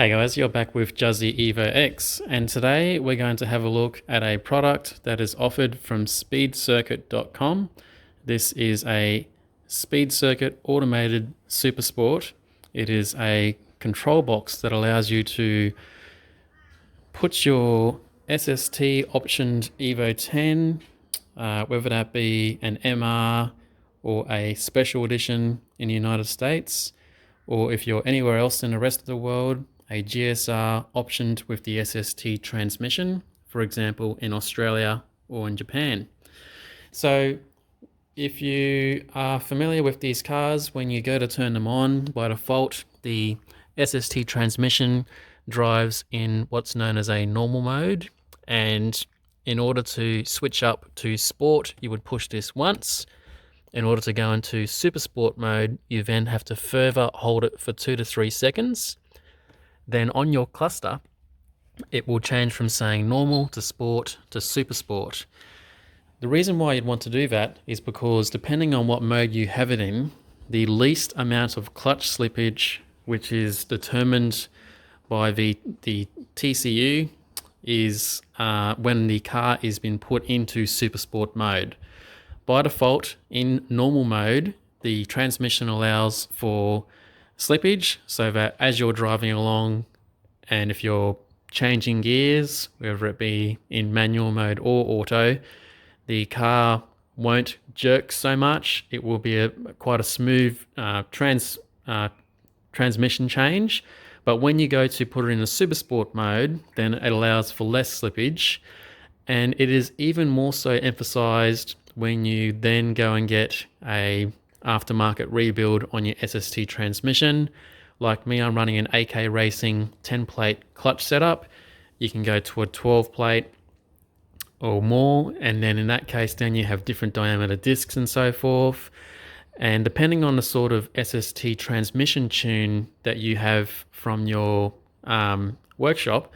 Hey guys, you're back with Juzzy Evo X, and today we're going to have a look at a product that is offered from SpeedCircuit.com. This is a SpeedCircuit Automated Super Sport. It is a control box that allows you to put your SST optioned Evo 10, whether that be an MR or a special edition in the United States, or if you're anywhere else in the rest of the world, a GSR optioned with the SST transmission, for example, in Australia or in Japan. So if you are familiar with these cars, when you go to turn them on, by default, the SST transmission drives in what's known as a normal mode. And in order to switch up to sport, you would push this once. In order to go into super sport mode, you then have to further hold it for 2 to 3 seconds. Then on your cluster, it will change from saying normal to sport to super sport. The reason why you'd want to do that is because depending on what mode you have it in, the least amount of clutch slippage, which is determined by the TCU, is when the car is been put into super sport mode. By default, in normal mode, the transmission allows for slippage so that as you're driving along and if you're changing gears, whether it be in manual mode or auto, the car won't jerk so much. It will be quite a smooth transmission change. But when you go to put it in a super sport mode, then it allows for less slippage. And it is even more so emphasized when you then go and get a aftermarket rebuild on your SST transmission. Like me, I'm running an AK Racing 10-plate clutch setup. You can go to a 12-plate or more, and then in that case, then you have different diameter discs and so forth. And depending on the sort of SST transmission tune that you have from your workshop,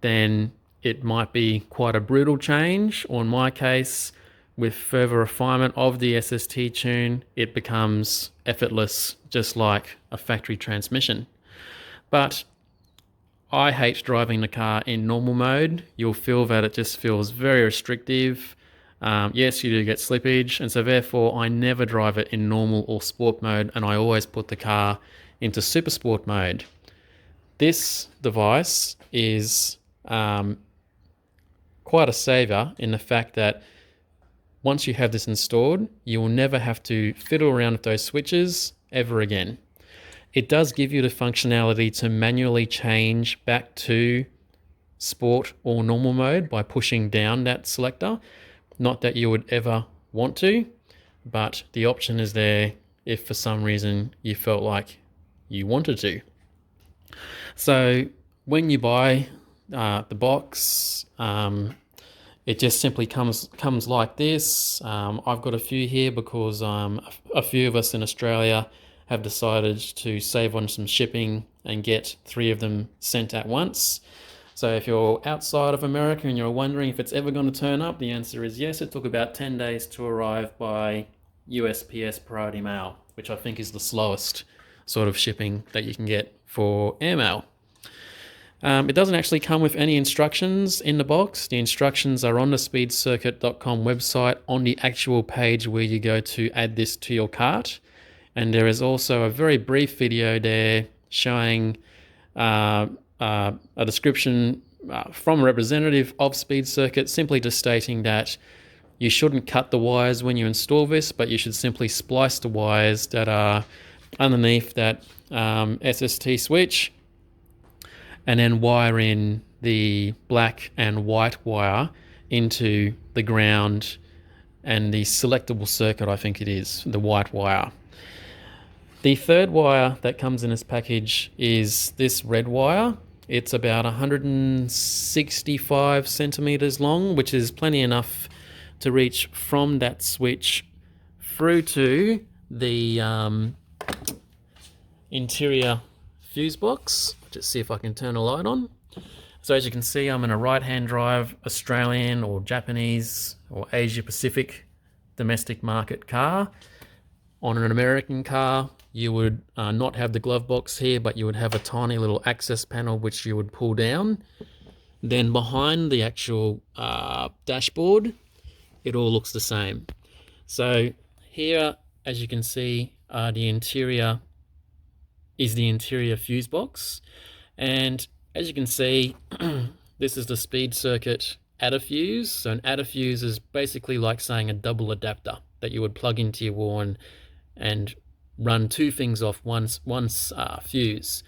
then it might be quite a brutal change, or in my case, with further refinement of the SST tune, it becomes effortless, just like a factory transmission. But I hate driving the car in normal mode. You'll feel that it just feels very restrictive. Yes, you do get slippage, and so therefore I never drive it in normal or sport mode, and I always put the car into super sport mode. This device is quite a saver in the fact that once you have this installed, you will never have to fiddle around with those switches ever again. It does give you the functionality to manually change back to sport or normal mode by pushing down that selector. Not that you would ever want to, but the option is there if for some reason you felt like you wanted to. So when you buy the box, it just simply comes like this. I've got a few here because a few of us in Australia have decided to save on some shipping and get 3 of them sent at once. So if you're outside of America and you're wondering if it's ever going to turn up, the answer is yes. It took about 10 days to arrive by USPS Priority Mail, which I think is the slowest sort of shipping that you can get for airmail. It doesn't actually come with any instructions in the box. The instructions are on the SpeedCircuit.com website on the actual page where you go to add this to your cart. And there is also a very brief video there showing a description from a representative of SpeedCircuit, simply just stating that you shouldn't cut the wires when you install this, but you should simply splice the wires that are underneath that SST switch, and then wire in the black and white wire into the ground and the selectable circuit, I think it is, the white wire. The third wire that comes in this package is this red wire. It's about 165 centimeters long, which is plenty enough to reach from that switch through to the interior fuse box. Just see if I can turn a light on. So as you can see, I'm in a right-hand drive Australian or Japanese or Asia Pacific domestic market car. On an American car, you would not have the glove box here, but you would have a tiny little access panel which you would pull down. Then behind the actual dashboard, it all looks the same. So here, as you can see, the interior fuse box. And as you can see, this is the SpeedCircuit adder fuse. So an adder fuse is basically like saying a double adapter that you would plug into your wall and run two things off one fuse.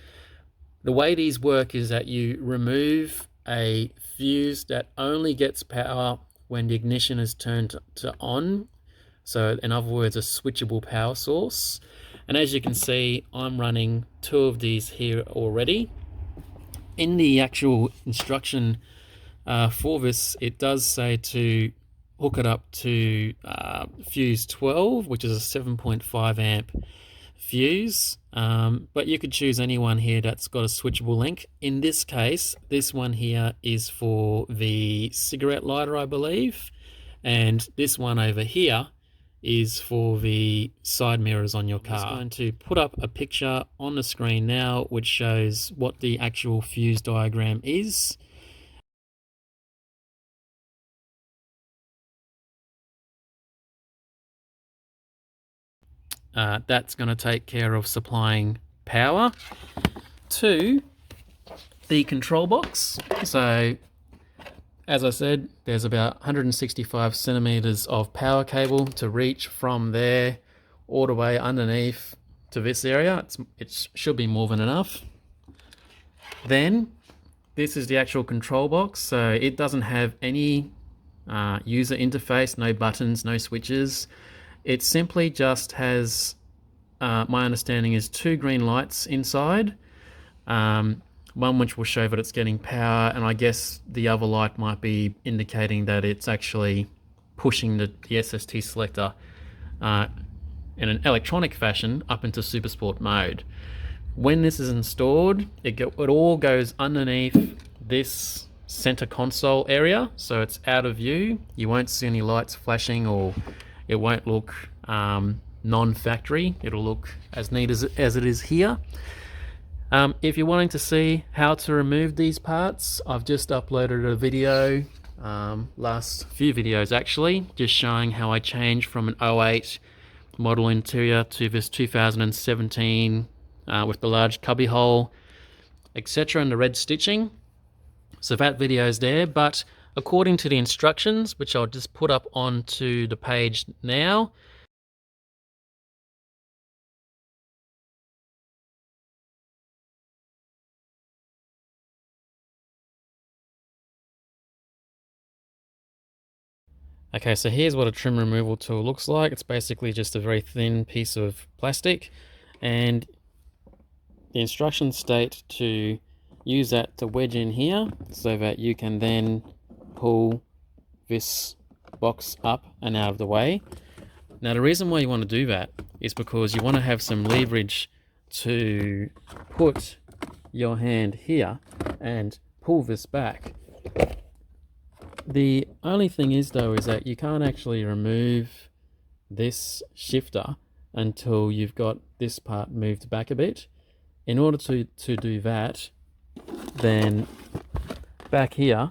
The way these work is that you remove a fuse that only gets power when the ignition is turned to on. So in other words, a switchable power source. And as you can see, I'm running two of these here already. In the actual instruction for this, it does say to hook it up to fuse 12, which is a 7.5 amp fuse, but you could choose any one here that's got a switchable link. In this case, this one here is for the cigarette lighter, I believe, and this one over here is for the side mirrors on your car. I'm just going to put up a picture on the screen now which shows what the actual fuse diagram is. That's going to take care of supplying power to the control box. So as I said, there's about 165 centimeters of power cable to reach from there all the way underneath to this area. It should be more than enough. Then this is the actual control box. So it doesn't have any user interface, no buttons, no switches. It simply just has, my understanding is, two green lights inside. One which will show that it's getting power, and I guess the other light might be indicating that it's actually pushing the SST selector in an electronic fashion up into Super Sport mode. When this is installed, it all goes underneath this center console area, so it's out of view. You won't see any lights flashing, or it won't look non-factory. It'll look as neat as it is here. If you're wanting to see how to remove these parts, I've just uploaded a video, last few videos actually, just showing how I changed from an 08 model interior to this 2017 with the large cubby hole, etc., and the red stitching. So that video is there, but according to the instructions, which I'll just put up onto the page now, okay, so here's what a trim removal tool looks like. It's basically just a very thin piece of plastic, and the instructions state to use that to wedge in here so that you can then pull this box up and out of the way. Now the reason why you want to do that is because you want to have some leverage to put your hand here and pull this back. The only thing is though is that you can't actually remove this shifter until you've got this part moved back a bit. In order to do that, then back here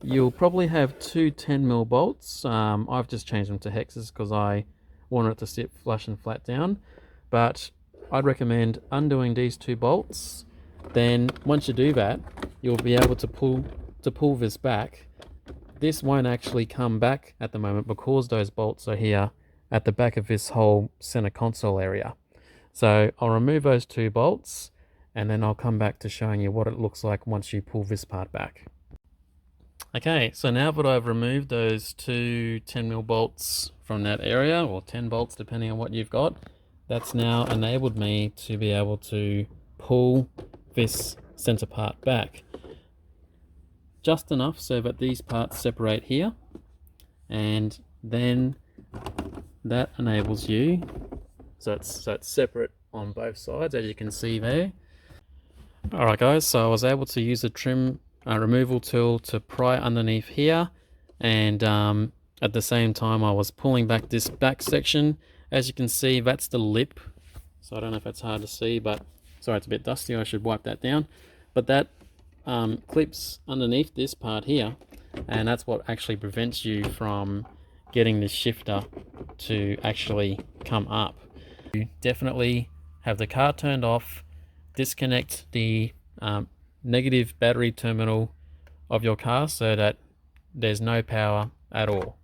you'll probably have two 10mm bolts. I've just changed them to hexes because I want it to sit flush and flat down, but I'd recommend undoing these two bolts. Then once you do that, you'll be able to pull this back. This won't actually come back at the moment because those bolts are here at the back of this whole center console area. So I'll remove those two bolts and then I'll come back to showing you what it looks like once you pull this part back. Okay, so now that I've removed those two 10mm bolts from that area, or 10 bolts depending on what you've got, that's now enabled me to be able to pull this center part back. Just enough so that these parts separate here, and then that enables you, so it's separate on both sides, as you can see there. Alright guys, so I was able to use a trim removal tool to pry underneath here, and at the same time I was pulling back this back section. as you can see, that's the lip. So I don't know if that's hard to see, but sorry, it's a bit dusty. I should wipe that down. But that clips underneath this part here, and that's what actually prevents you from getting this shifter to actually come up. You definitely have the car turned off, disconnect the negative battery terminal of your car so that there's no power at all.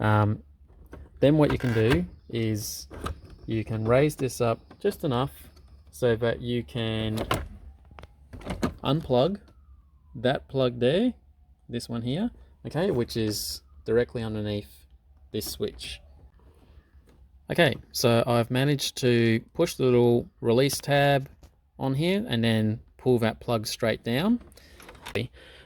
Then what you can do is you can raise this up just enough so that you can unplug that plug there, this one here, okay, which is directly underneath this switch. Okay, so I've managed to push the little release tab on here and then pull that plug straight down.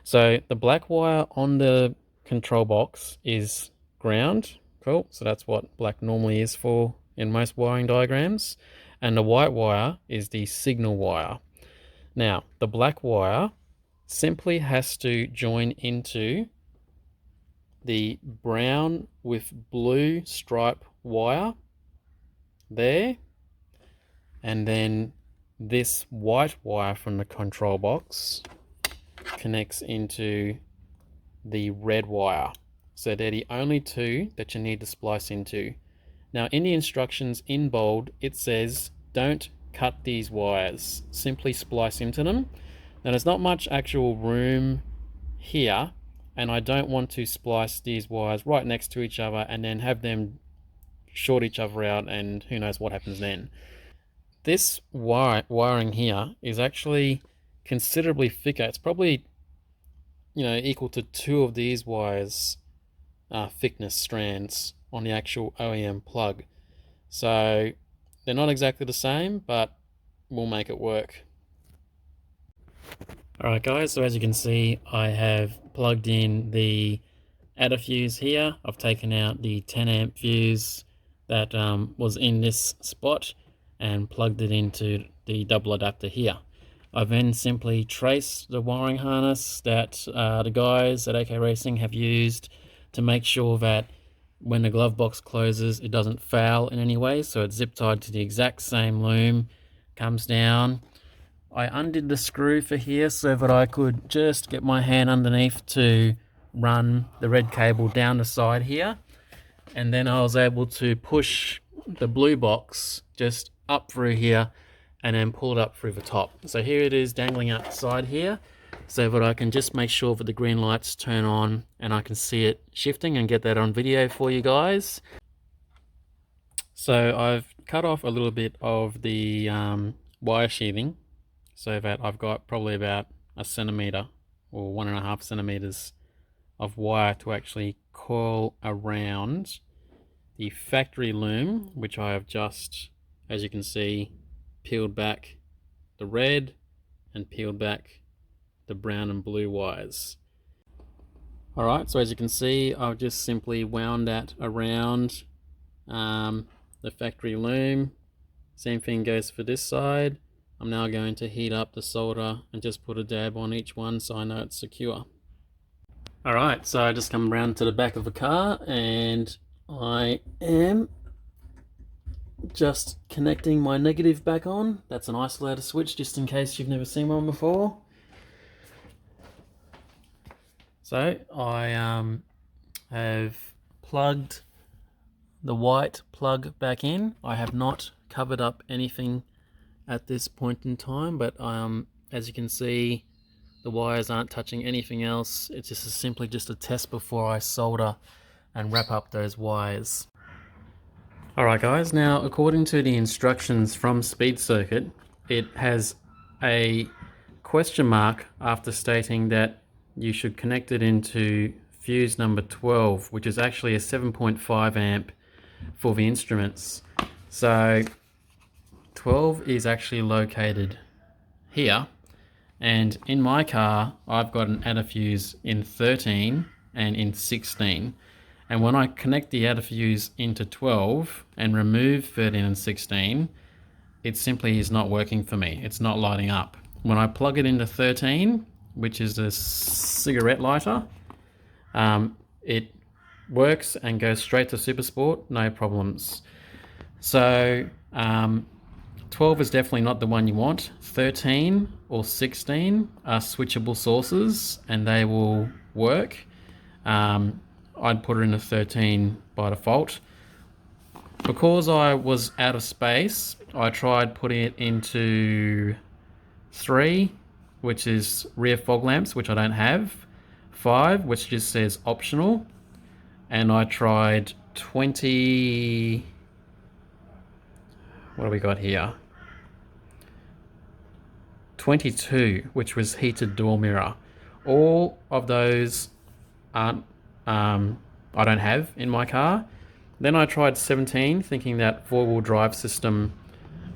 So the black wire on the control box is ground. Cool, so that's what black normally is for in most wiring diagrams. And the white wire is the signal wire. Now, the black wire simply has to join into the brown with blue stripe wire there, and then this white wire from the control box connects into the red wire. So they're the only two that you need to splice into. Now in the instructions in bold, it says don't cut these wires, simply splice into them. Now there's not much actual room here, and I don't want to splice these wires right next to each other and then have them short each other out, and who knows what happens then. This wiring here is actually considerably thicker. It's probably, you know, equal to 2 of these wires thickness strands on the actual OEM plug. So they're not exactly the same, but we'll make it work. Alright guys, so as you can see, I have plugged in the adder fuse here. I've taken out the 10 amp fuse that was in this spot and plugged it into the double adapter here. I then simply traced the wiring harness that the guys at AK Racing have used to make sure that when the glove box closes, it doesn't foul in any way. So it's zip tied to the exact same loom, comes down. I undid the screw for here so that I could just get my hand underneath to run the red cable down the side here. And then I was able to push the blue box just up through here and then pull it up through the top. So here it is dangling outside here, so that I can just make sure that the green lights turn on and I can see it shifting and get that on video for you guys. So I've cut off a little bit of the wire sheathing so that I've got probably about 1 centimeter or 1.5 centimeters of wire to actually coil around the factory loom, which I have just, as you can see, peeled back the red and peeled back the brown and blue wires. Alright, so as you can see, I've just simply wound that around the factory loom. Same thing goes for this side. I'm now going to heat up the solder and just put a dab on each one so I know it's secure. Alright, so I just come around to the back of the car and I am just connecting my negative back on. That's an isolator switch, just in case you've never seen one before. So I have plugged the white plug back in. I have not covered up anything at this point in time, but as you can see, the wires aren't touching anything else. It's just simply just a test before I solder and wrap up those wires. Alright guys, now according to the instructions from SpeedCircuit, it has a question mark after stating that you should connect it into fuse number 12, which is actually a 7.5 amp for the instruments. So 12 is actually located here, and in my car I've got an adder fuse in 13 and in 16, and when I connect the adder fuse into 12 and remove 13 and 16, it simply is not working for me. It's not lighting up. When I plug it into 13, which is a cigarette lighter, it works and goes straight to Super Sport, no problems. So 12 is definitely not the one you want. 13 or 16 are switchable sources and they will work. I'd put it in a 13 by default. Because I was out of space, I tried putting it into 3, which is rear fog lamps, which I don't have. 5, which just says optional. And I tried 20... What do we got here? 22, which was heated door mirror. All of those aren't, I don't have in my car. Then I tried 17, thinking that four-wheel drive system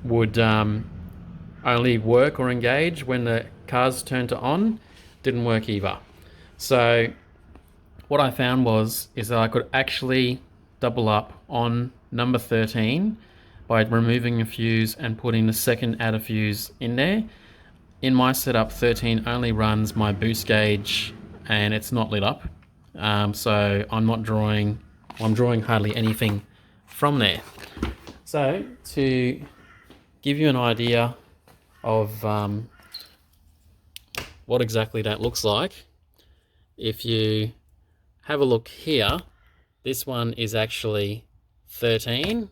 would only work or engage when the car's turned to on. Didn't work either. So what I found is that I could actually double up on number 13 by removing a fuse and putting the second adder fuse in there. In my setup, 13 only runs my boost gauge and it's not lit up. So I'm drawing hardly anything from there. So to give you an idea of what exactly that looks like, if you have a look here, this one is actually 13.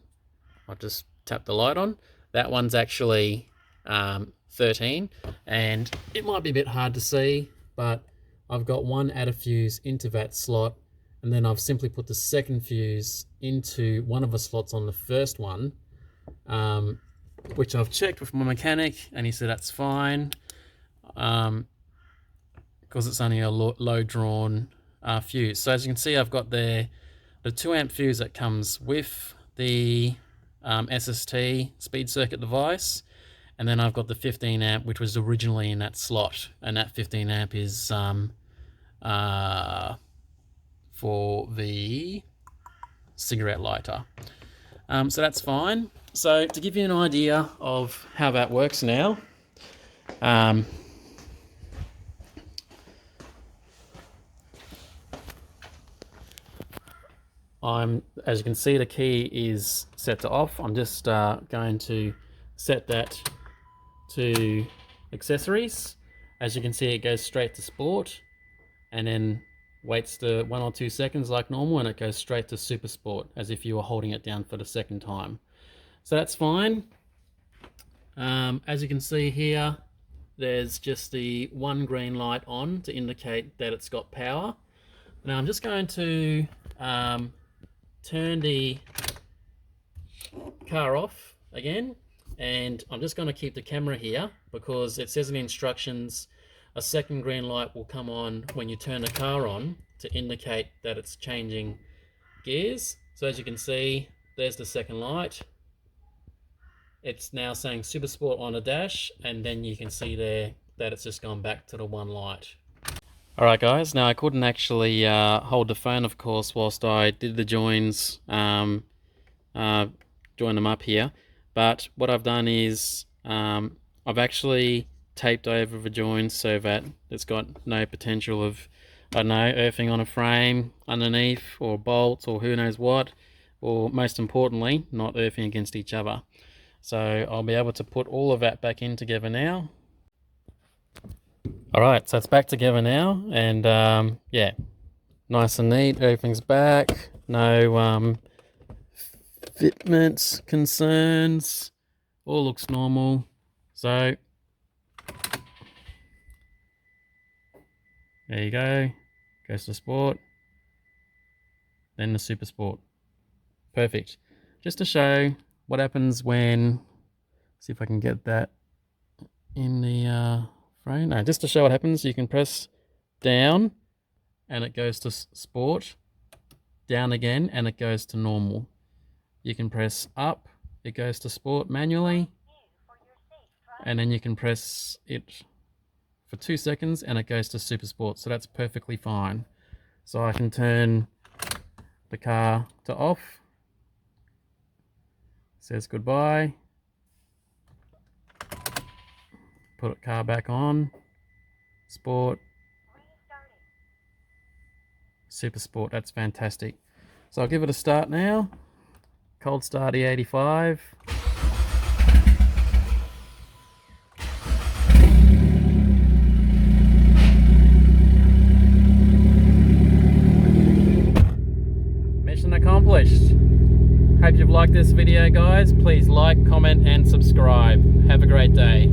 I'll just tap the light on. That one's actually 13, and it might be a bit hard to see, but I've got one adder fuse into that slot, and then I've simply put the second fuse into one of the slots on the first one, which I've checked with my mechanic, and he said that's fine, because it's only a low drawn fuse. So as you can see, I've got the 2 amp fuse that comes with the SST SpeedCircuit device, and then I've got the 15 amp, which was originally in that slot, and that 15 amp is for the cigarette lighter. So that's fine. So to give you an idea of how that works now, as you can see, the key is set to off. I'm just going to set that to accessories. As you can see, it goes straight to sport and then waits the 1 or 2 seconds like normal, and it goes straight to super sport as if you were holding it down for the second time. So that's fine. As you can see here, there's just the 1 green light on to indicate that it's got power. Now I'm just going to turn the car off again, and I'm just going to keep the camera here because it says in the instructions a second green light will come on when you turn the car on to indicate that it's changing gears. So as you can see, there's the second light. It's now saying Super Sport on a dash, and then you can see there that it's just gone back to the 1 light. Alright guys, now I couldn't actually hold the phone, of course, whilst I did the joins, join them up here. But what I've done is I've actually taped over the joins so that it's got no potential of, I don't know, earthing on a frame underneath, or bolts, or who knows what, or most importantly, not earthing against each other. So I'll be able to put all of that back in together now. Alright, so it's back together now, and yeah, nice and neat, everything's back, no fitment concerns, all looks normal. So there you go, goes to sport, then the super sport. Perfect. Just to show what happens when, see if I can get that in the frame. No, just to show what happens, you can press down and it goes to sport, down again and it goes to normal. You can press up, it goes to sport manually, and then you can press it for 2 seconds and it goes to super sport. So that's perfectly fine. So I can turn the car to off, says goodbye, put the car back on, sport, super sport. That's fantastic. So I'll give it a start now. Cold start E85. Mission accomplished. Hope you've liked this video, guys. Please like, comment and subscribe. Have a great day.